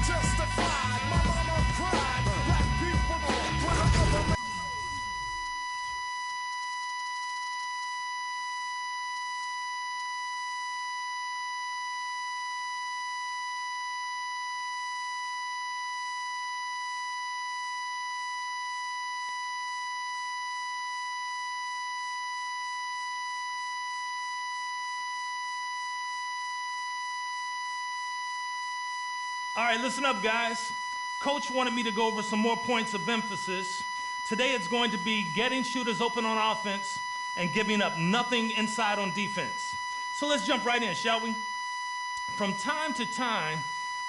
Testified, my mama cried. Black people with a other. All right, listen up, guys. Coach wanted me to go over some more points of emphasis. Today it's going to be getting shooters open on offense and giving up nothing inside on defense. So let's jump right in, shall we? From time to time,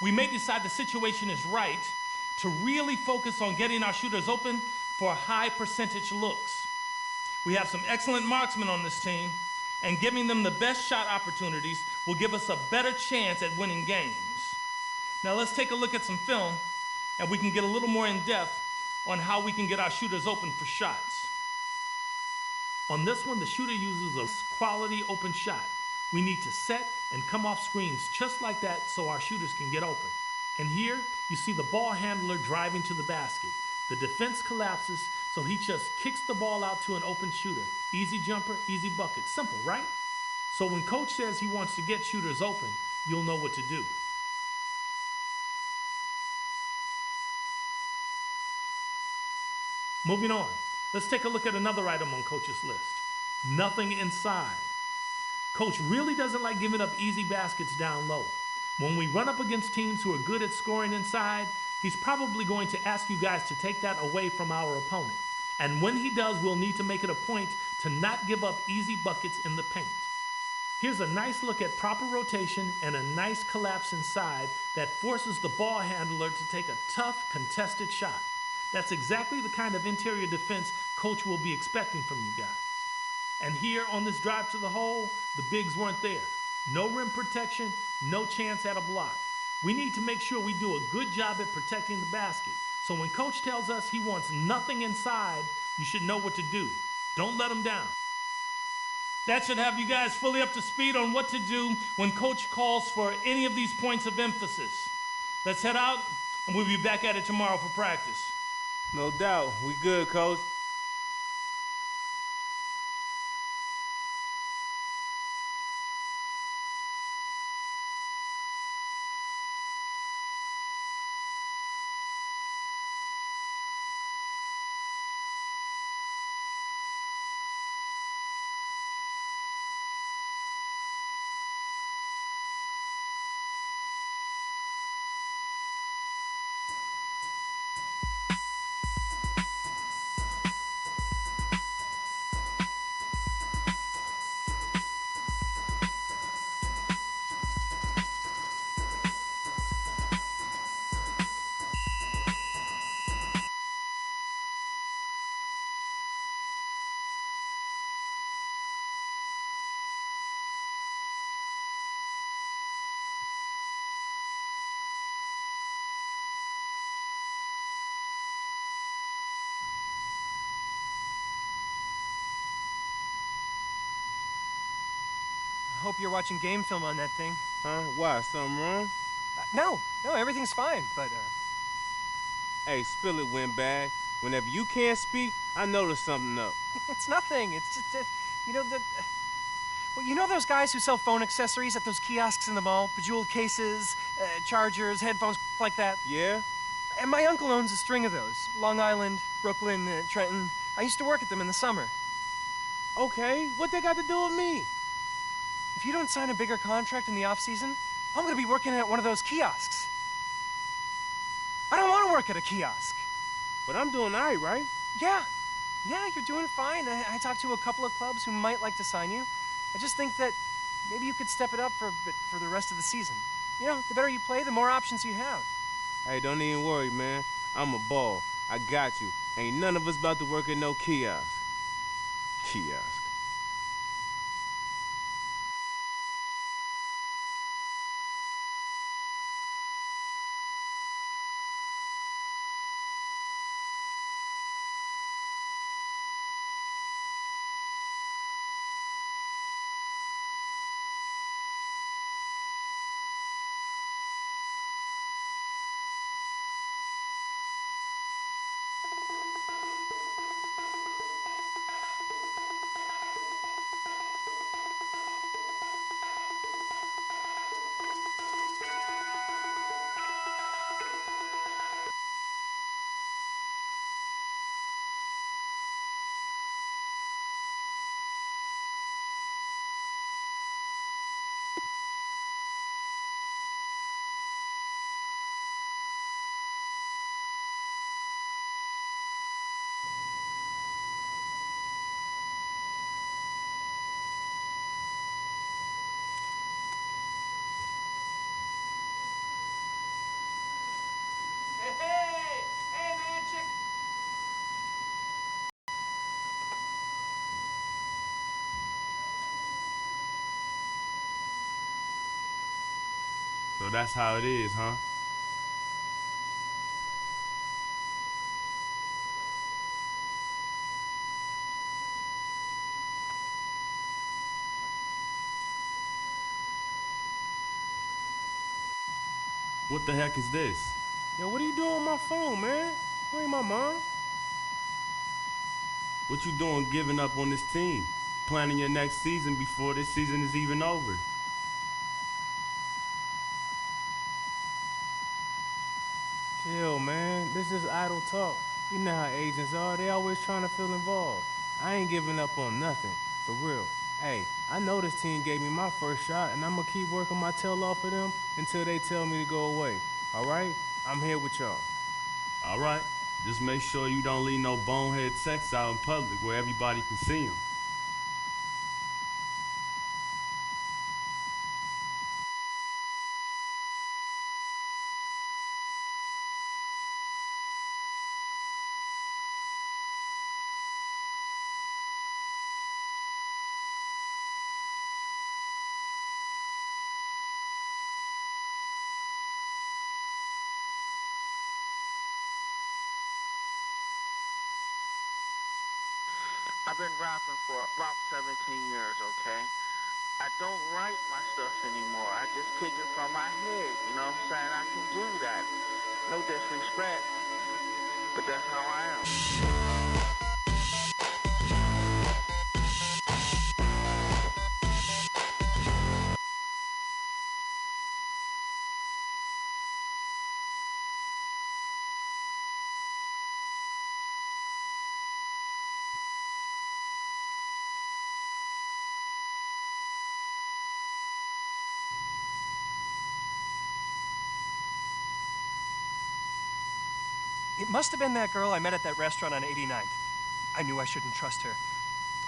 we may decide the situation is right to really focus on getting our shooters open for high percentage looks. We have some excellent marksmen on this team, and giving them the best shot opportunities will give us a better chance at winning games. Now let's take a look at some film, and we can get a little more in depth on how we can get our shooters open for shots. On this one, the shooter uses a quality open shot. We need to set and come off screens just like that so our shooters can get open. And here, you see the ball handler driving to the basket. The defense collapses, so he just kicks the ball out to an open shooter. Easy jumper, easy bucket. Simple, right? So when coach says he wants to get shooters open, you'll know what to do. Moving on, let's take a look at another item on Coach's list. Nothing inside. Coach really doesn't like giving up easy baskets down low. When we run up against teams who are good at scoring inside, he's probably going to ask you guys to take that away from our opponent. And when he does, we'll need to make it a point to not give up easy buckets in the paint. Here's a nice look at proper rotation and a nice collapse inside that forces the ball handler to take a tough, contested shot. That's exactly the kind of interior defense coach will be expecting from you guys. And here on this drive to the hole, the bigs weren't there. No rim protection, no chance at a block. We need to make sure we do a good job at protecting the basket. So when coach tells us he wants nothing inside, you should know what to do. Don't let him down. That should have you guys fully up to speed on what to do when coach calls for any of these points of emphasis. Let's head out, and we'll be back at it tomorrow for practice. No doubt. We good, Coach. I hope you're watching game film on that thing. Huh? Why? Something wrong? No, everything's fine, but, Hey, spill it, Windbag. Whenever you can't speak, I know there's something up. it's nothing. It's just, well, you know those guys who sell phone accessories at those kiosks in the mall? Bejeweled cases, chargers, headphones, like that? Yeah? And my uncle owns a string of those. Long Island, Brooklyn, Trenton. I used to work at them in the summer. Okay, what they got to do with me? If you don't sign a bigger contract in the off-season, I'm gonna be working at one of those kiosks. I don't want to work at a kiosk. But I'm doing all right? Yeah, you're doing fine. I talked to a couple of clubs who might like to sign you. I just think that maybe you could step it up for a bit for the rest of the season. You know, the better you play, the more options you have. Hey, don't even worry, man. I'm a ball. I got you. Ain't none of us about to work at no kiosk. Kiosk. So that's how it is, huh? What the heck is this? Yo, what are you doing on my phone, man? You ain't my mom. What you doing giving up on this team? Planning your next season before this season is even over? Chill, man. This is idle talk. You know how agents are. They always trying to feel involved. I ain't giving up on nothing. For real. Hey, I know this team gave me my first shot, and I'm gonna keep working my tail off of them until they tell me to go away. All right? I'm here with y'all. All right. Just make sure you don't leave no bonehead sex out in public where everybody can see them. I've been rapping for about 17 years, okay? I don't write my stuff anymore. I just kick it from my head, you know what I'm saying? I can do that. No disrespect, but that's how I am. It must have been that girl I met at that restaurant on 89th. I knew I shouldn't trust her.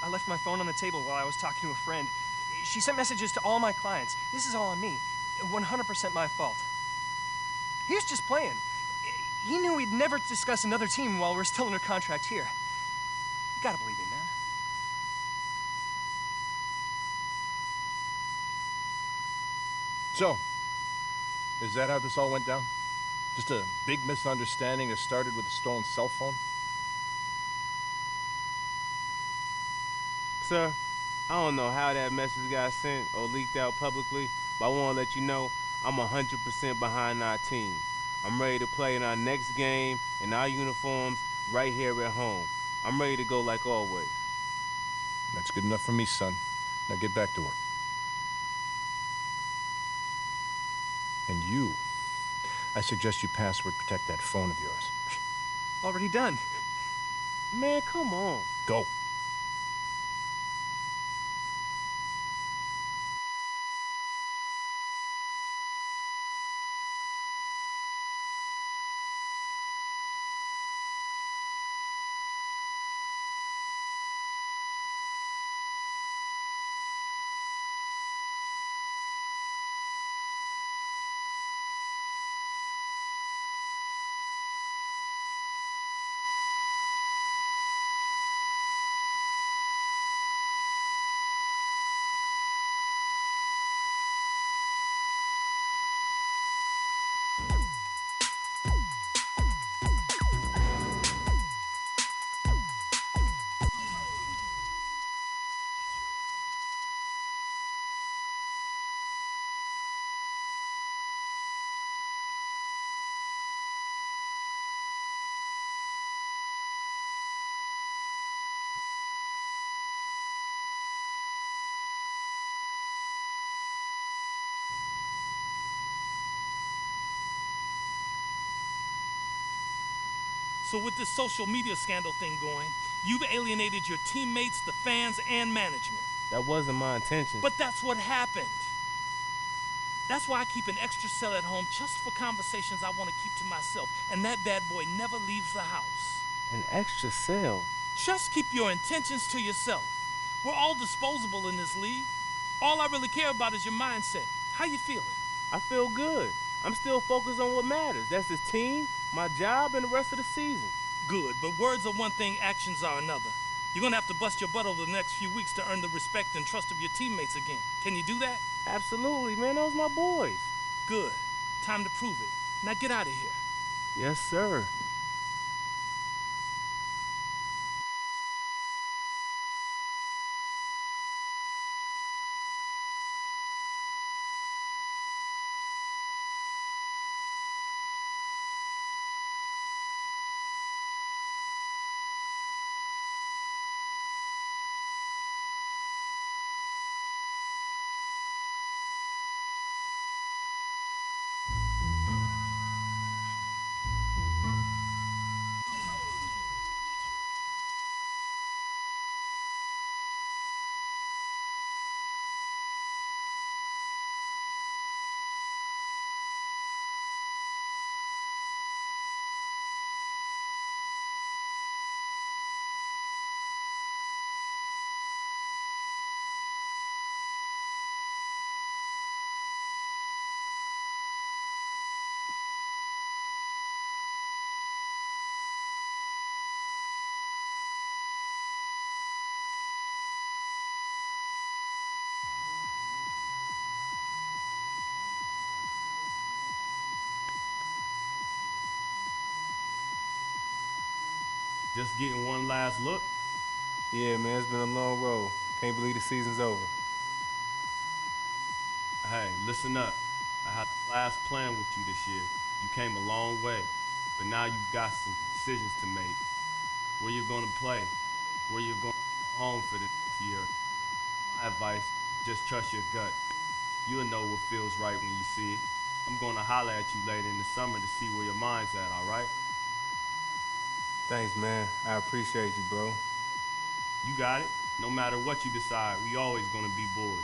I left my phone on the table while I was talking to a friend. She sent messages to all my clients. This is all on me. 100% my fault. He was just playing. He knew we'd never discuss another team while we're still under contract here. You gotta believe me, man. So, is that how this all went down? Just a big misunderstanding that started with a stolen cell phone? Sir, I don't know how that message got sent or leaked out publicly, but I want to let you know I'm 100% behind our team. I'm ready to play in our next game in our uniforms right here at home. I'm ready to go like always. That's good enough for me, son. Now get back to work. And you, I suggest you password protect that phone of yours. Already done. Man, come on. Go. So with this social media scandal thing going, you've alienated your teammates, the fans, and management. That wasn't my intention. But that's what happened. That's why I keep an extra cell at home just for conversations I want to keep to myself. And that bad boy never leaves the house. An extra cell? Just keep your intentions to yourself. We're all disposable in this league. All I really care about is your mindset. How you feeling? I feel good. I'm still focused on what matters. That's this team, my job, and the rest of the season. Good, but words are one thing, actions are another. You're gonna have to bust your butt over the next few weeks to earn the respect and trust of your teammates again. Can you do that? Absolutely, man. Those my boys. Good. Time to prove it. Now get out of here. Yes, sir. Just getting one last look. Yeah, man, it's been a long road. Can't believe the season's over. Hey, listen up. I had the last plan with you this year. You came a long way, but now you've got some decisions to make. Where you're going to play, where you're going home for this year. My advice, just trust your gut. You'll know what feels right when you see it. I'm going to holler at you later in the summer to see where your mind's at, all right? Thanks, man. I appreciate you, bro. You got it. No matter what you decide, we always going to be boys.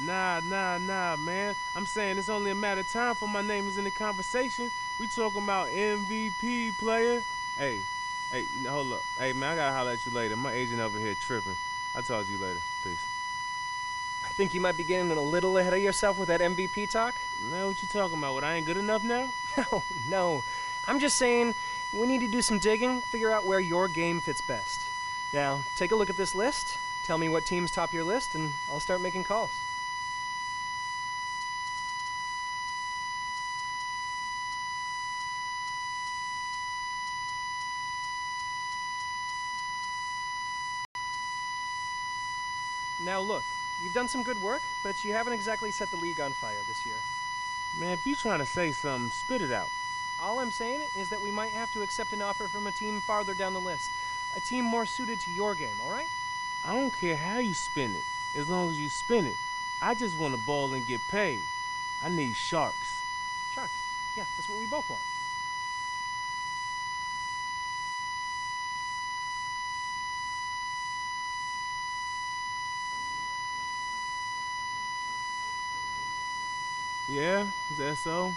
Nah, man. I'm saying it's only a matter of time for my name is in the conversation. We talking about MVP player. Hey, hold up. Hey, man, I gotta holler at you later. My agent over here tripping. I'll talk to you later. Peace. I think you might be getting a little ahead of yourself with that MVP talk. Man, what you talking about? What, I ain't good enough now? No. I'm just saying we need to do some digging, figure out where your game fits best. Now, take a look at this list. Tell me what teams top your list, and I'll start making calls. Now look, you've done some good work, but you haven't exactly set the league on fire this year. Man, if you trying to say something, spit it out. All I'm saying is that we might have to accept an offer from a team farther down the list. A team more suited to your game, alright? I don't care how you spin it, as long as you spin it. I just want to ball and get paid. I need sharks. Sharks. Yeah, that's what we both want. Yeah? Is that so?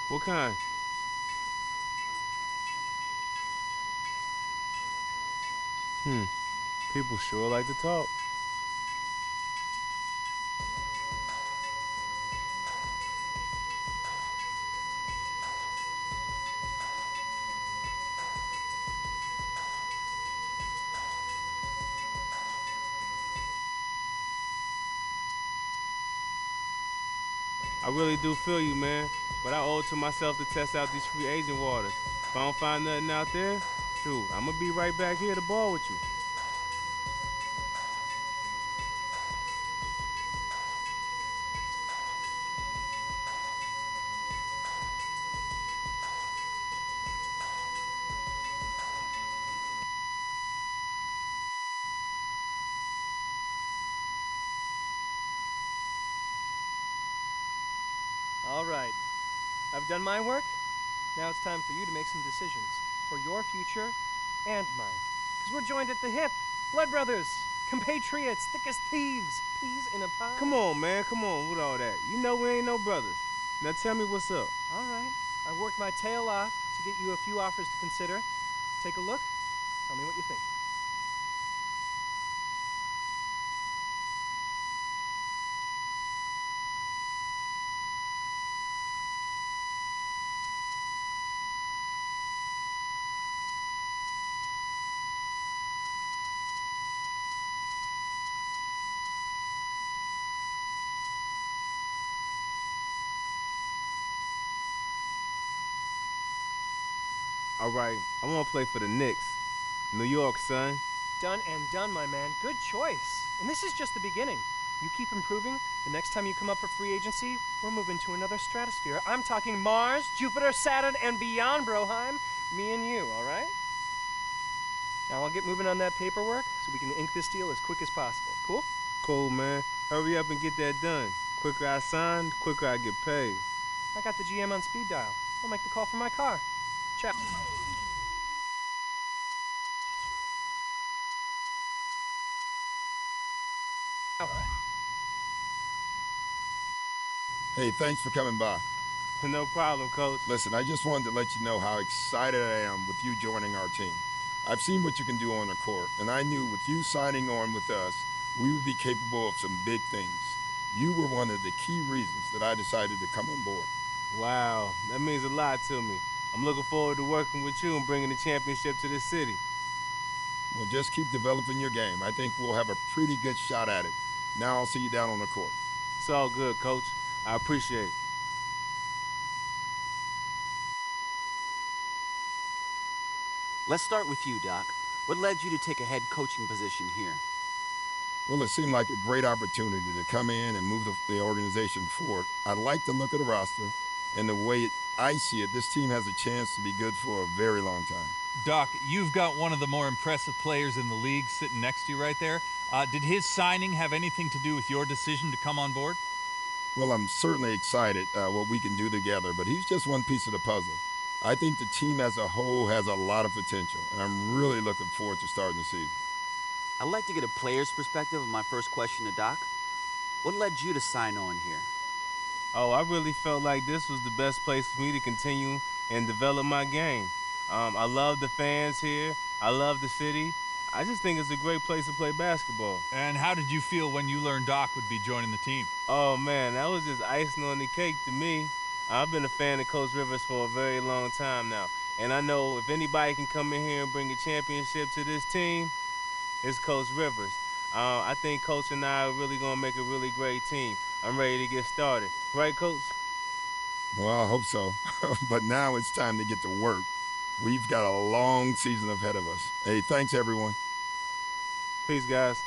What kind? People sure like to talk. I I really do feel you, man. But I owe it to myself to test out these free agent waters. If I don't find nothing out there, shoot, I'm gonna be right back here to ball with you. All right. I've done my work. Now it's time for you to make some decisions for your future and mine. Because we're joined at the hip. Blood brothers, compatriots, thick as thieves, peas in a pod. Come on, man, come on with all that. You know we ain't no brothers. Now tell me what's up. All right. I worked my tail off to get you a few offers to consider. Take a look. Tell me what you think. All right, I want to play for the Knicks. New York, son. Done and done, my man. Good choice. And this is just the beginning. You keep improving. The next time you come up for free agency, we're moving to another stratosphere. I'm talking Mars, Jupiter, Saturn, and beyond, Broheim. Me and you, all right? Now I'll get moving on that paperwork so we can ink this deal as quick as possible. Cool? Cool, man. Hurry up and get that done. Quicker I sign, quicker I get paid. I got the GM on speed dial. I'll make the call from my car. Ciao. Hey, thanks for coming by. No problem, Coach. Listen, I just wanted to let you know how excited I am with you joining our team. I've seen what you can do on the court, and I knew with you signing on with us, we would be capable of some big things. You were one of the key reasons that I decided to come on board. Wow, that means a lot to me. I'm looking forward to working with you and bringing the championship to this city. Well, just keep developing your game. I think we'll have a pretty good shot at it. Now I'll see you down on the court. It's all good, Coach. I appreciate it. Let's start with you, Doc. What led you to take a head coaching position here? Well, it seemed like a great opportunity to come in and move the organization forward. I like the look of the roster, and the way I see it, this team has a chance to be good for a very long time. Doc, you've got one of the more impressive players in the league sitting next to you right there. Did his signing have anything to do with your decision to come on board? Well, I'm certainly excited what we can do together, but he's just one piece of the puzzle. I think the team as a whole has a lot of potential, and I'm really looking forward to starting the season. I'd like to get a player's perspective of my first question to Doc. What led you to sign on here? Oh, I really felt like this was the best place for me to continue and develop my game. I love the fans here. I love the city. I just think it's a great place to play basketball. And how did you feel when you learned Doc would be joining the team? Oh, man, that was just icing on the cake to me. I've been a fan of Coach Rivers for a very long time now. And I know if anybody can come in here and bring a championship to this team, it's Coach Rivers. I think Coach and I are really going to make a really great team. I'm ready to get started. Right, Coach? Well, I hope so. But now it's time to get to work. We've got a long season ahead of us. Hey, thanks, everyone. Peace, guys.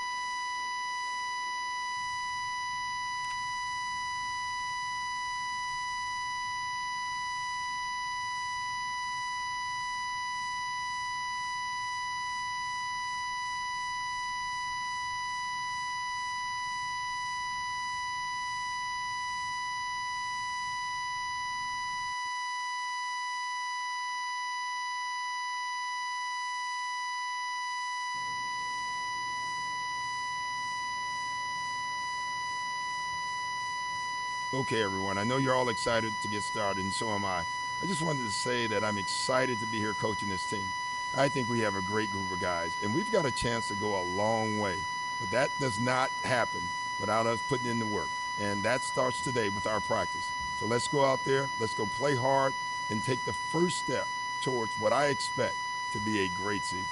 Okay, everyone, I know you're all excited to get started, and so am I. I just wanted to say that I'm excited to be here coaching this team. I think we have a great group of guys, and we've got a chance to go a long way. But that does not happen without us putting in the work, and that starts today with our practice. So let's go out there, let's go play hard, and take the first step towards what I expect to be a great season.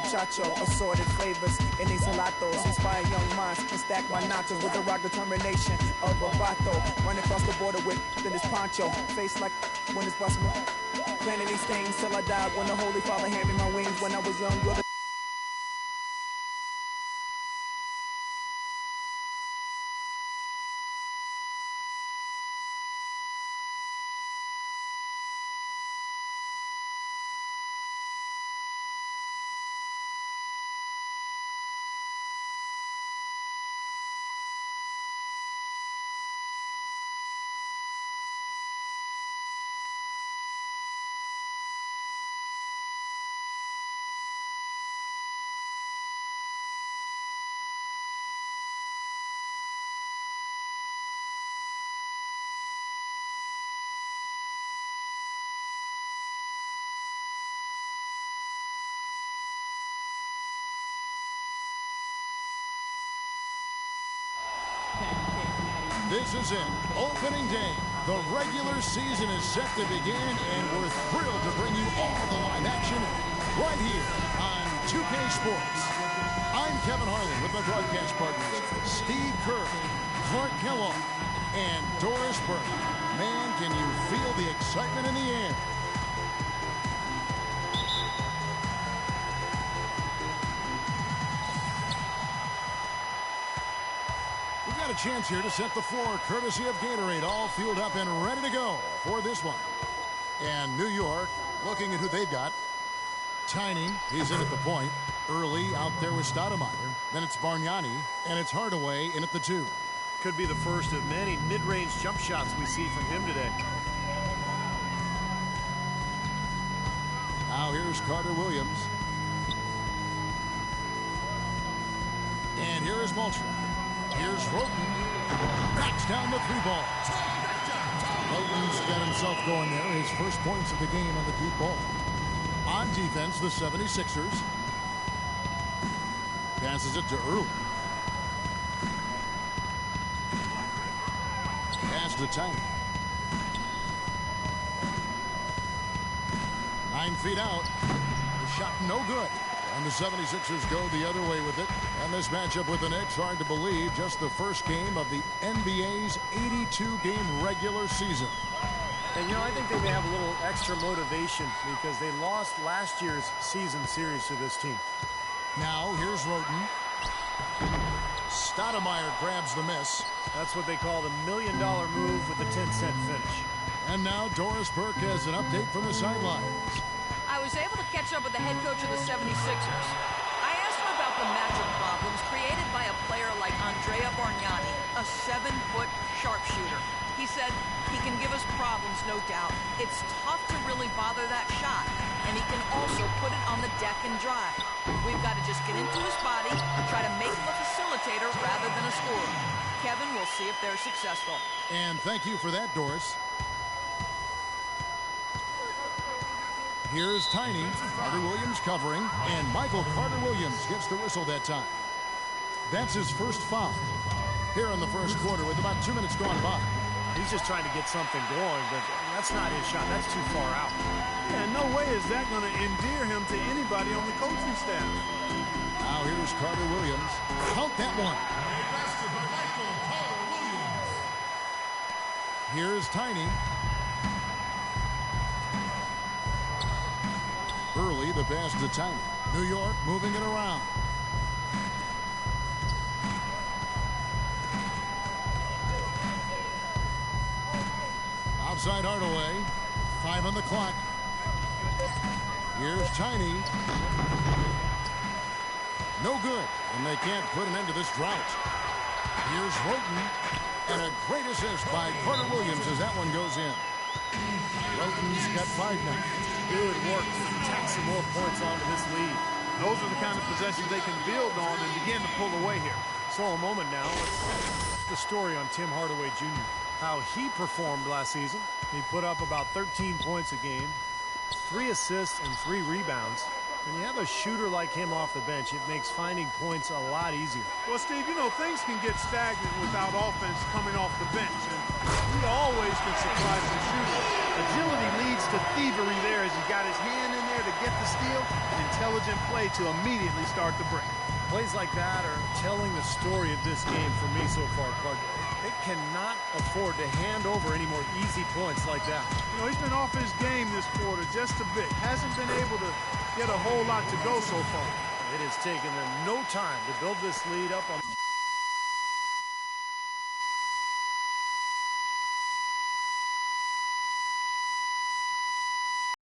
muchacho, assorted flavors in these gelatos. Inspire young minds and stack my nachos with the rock determination of a vato. Running across the border with this poncho. Face like when it's bustin'. Planning these things till I died when the Holy Father handed me my wings when I was young. This is it, opening day. The regular season is set to begin, and we're thrilled to bring you all the live action right here on 2K Sports. I'm Kevin Harlan with my broadcast partners, Steve Kerr, Clark Kellogg, and Doris Burke. Man, can you feel the excitement in the air? Got a chance here to set the floor courtesy of Gatorade, all fueled up and ready to go for this one. And New York looking at who they've got. Tiny, he's in at the point. Early out there with Stoudemire. Then it's Bargnani, and it's Hardaway in at the 2. Could be the first of many mid-range jump shots we see from him today. Now here's Carter Williams. And here is Maltra. Here's Roten. Knocks down the 3 ball. Roten's got himself going there. His first points of the game on the deep ball. On defense, the 76ers. Passes it to Early. Pass to Tiny. 9 feet out. The shot no good. And the 76ers go the other way with it. And this matchup with the Knicks, hard to believe, just the first game of the NBA's 82-game regular season. And, you know, I think they may have a little extra motivation because they lost last year's season series to this team. Now, here's Roten. Stoudemire grabs the miss. That's what they call the $1 million move with the 10-cent finish. And now Doris Burke has an update from the sidelines. I was able to catch up with the head coach of the 76ers. I asked him about the matchup problems created by a player like Andrea Bargnani, a 7-foot sharpshooter. He said he can give us problems, no doubt. It's tough to really bother that shot, and he can also put it on the deck and drive. We've got to just get into his body, try to make him a facilitator rather than a scorer. Kevin, we'll see if they're successful. And thank you for that, Doris. Here's Tiny. Carter Williams covering, and Michael Carter Williams gets the whistle that time. That's his first foul here in the first quarter with about 2 minutes gone by. He's just trying to get something going, but that's not his shot. That's too far out. Yeah, no way is that going to endear him to anybody on the coaching staff. Now here's Carter Williams. Count that one. Here's Tiny. Early, the pass to Tiny. New York moving it around. Outside Hardaway. 5 on the clock. Here's Tiny. No good. And they can't put an end to this drought. Here's Roten. And a great assist by Carter Williams as that one goes in. Roten's got 5 now. Good work to tack some more points onto this lead. Those are the kind of possessions they can build on and begin to pull away here. So a moment now, let's the story on Tim Hardaway Jr. How he performed last season. He put up about 13 points a game, 3 assists and 3 rebounds. When you have a shooter like him off the bench, it makes finding points a lot easier. Well, Steve, you know, things can get stagnant without offense coming off the bench. And he always can surprise the shooter. Agility leads to thievery there as he got his hand in there to get the steal, and intelligent play to immediately start the break. Plays like that are telling the story of this game for me so far, Clark. They cannot afford to hand over any more easy points like that. You know, he's been off his game this quarter just a bit. Hasn't been able to get a whole lot to go so far. It has taken them no time to build this lead up on